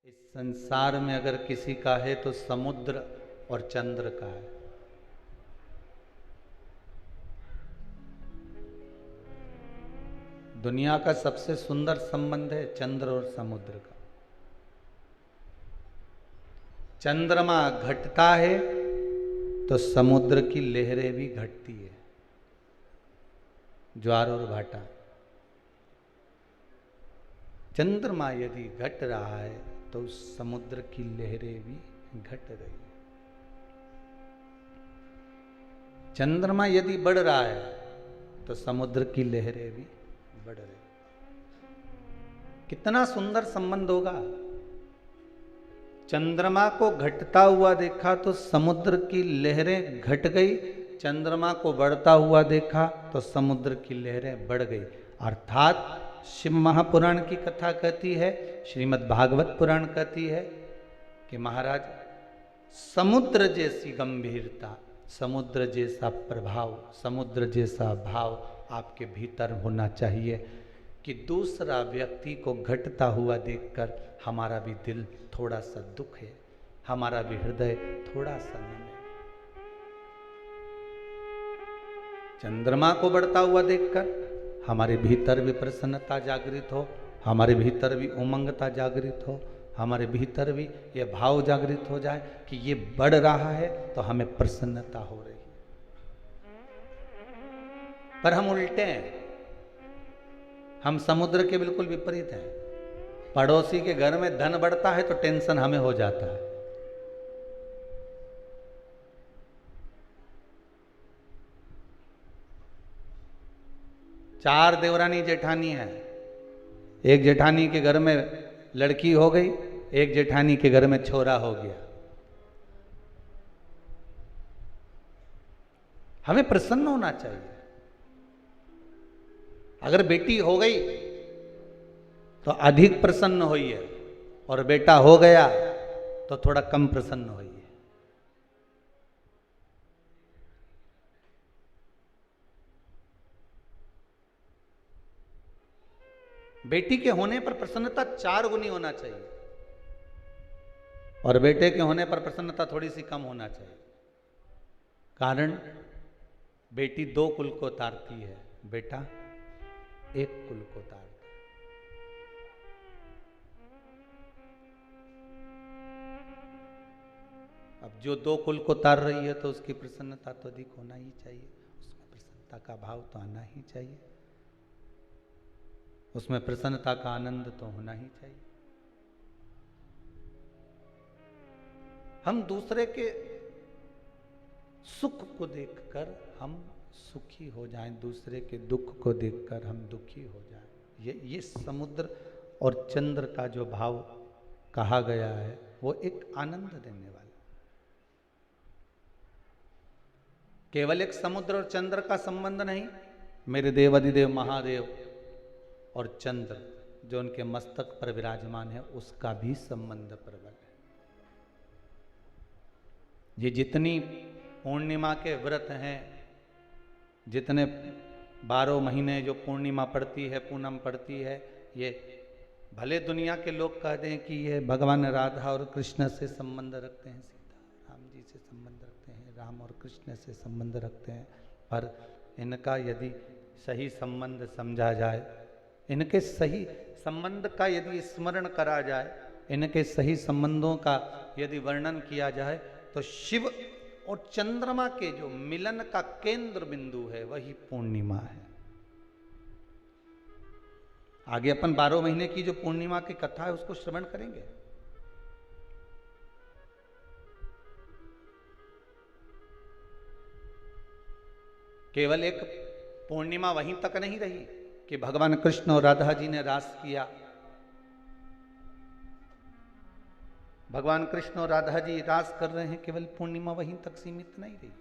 इस संसार में अगर किसी का है तो समुद्र और चंद्र का है। दुनिया का सबसे सुंदर संबंध है चंद्र और समुद्र का। चंद्रमा घटता है तो समुद्र की लहरें भी घटती है, ज्वार और भाटा। चंद्रमा यदि घट रहा है तो समुद्र की लहरें भी घट रही है। चंद्रमा यदि बढ़ रहा है तो समुद्र की लहरें भी बढ़ रही। कितना सुंदर संबंध होगा। चंद्रमा को घटता हुआ देखा तो समुद्र की लहरें घट गई, चंद्रमा को बढ़ता हुआ देखा तो समुद्र की लहरें बढ़ गई। अर्थात शिव महापुराण की कथा कहती है, श्रीमद् भागवत पुराण कहती है कि महाराज समुद्र जैसी गंभीरता, समुद्र जैसा प्रभाव, समुद्र जैसा भाव आपके भीतर होना चाहिए कि दूसरा व्यक्ति को घटता हुआ देखकर हमारा भी दिल थोड़ा सा दुख है, हमारा भी हृदय थोड़ा सा नम है। चंद्रमा को बढ़ता हुआ देखकर हमारे भीतर भी प्रसन्नता जागृत हो, हमारे भीतर भी उमंगता जागृत हो, हमारे भीतर भी ये भाव जागृत हो जाए कि ये बढ़ रहा है तो हमें प्रसन्नता हो रही है। पर हम उल्टे हैं, हम समुद्र के बिल्कुल विपरीत हैं। पड़ोसी के घर में धन बढ़ता है तो टेंशन हमें हो जाता है। चार देवरानी जेठानी है, एक जेठानी के घर में लड़की हो गई, एक जेठानी के घर में छोरा हो गया। हमें प्रसन्न होना चाहिए। अगर बेटी हो गई तो अधिक प्रसन्न होइए, और बेटा हो गया तो थोड़ा कम प्रसन्न होइए। बेटी के होने पर प्रसन्नता 4 गुनी होना चाहिए, और बेटे के होने पर प्रसन्नता थोड़ी सी कम होना चाहिए। कारण बेटी 2 कुल को तारती है, बेटा 1 कुल को तारता है। अब जो 2 कुल को तार रही है तो उसकी प्रसन्नता तो अधिक होना ही चाहिए, उसमें प्रसन्नता का भाव तो आना ही चाहिए, उसमें प्रसन्नता का आनंद तो होना ही चाहिए। हम दूसरे के सुख को देखकर हम सुखी हो जाएं, दूसरे के दुख को देखकर हम दुखी हो जाएं। ये समुद्र और चंद्र का जो भाव कहा गया है वो एक आनंद देने वाला। केवल एक समुद्र और चंद्र का संबंध नहीं, मेरे देव अधिदेव महादेव और चंद्र जो उनके मस्तक पर विराजमान है उसका भी संबंध प्रबल है। ये जितनी पूर्णिमा के व्रत हैं, जितने 12 महीने जो पूर्णिमा पड़ती है, पूनम पड़ती है, ये भले दुनिया के लोग कहते हैं कि ये भगवान राधा और कृष्ण से संबंध रखते हैं, सीता राम जी से संबंध रखते हैं, राम और कृष्ण से संबंध रखते हैं, पर इनका यदि सही संबंध समझा जाए, इनके सही संबंध का यदि स्मरण करा जाए, इनके सही संबंधों का यदि वर्णन किया जाए तो शिव और चंद्रमा के जो मिलन का केंद्र बिंदु है वही पूर्णिमा है। आगे अपन 12 महीने की जो पूर्णिमा की कथा है उसको श्रवण करेंगे। केवल एक पूर्णिमा वहीं तक नहीं रही कि भगवान कृष्ण और राधा जी ने रास किया। भगवान कृष्ण और राधा जी रास कर रहे हैं, केवल पूर्णिमा वहीं तक सीमित नहीं रही।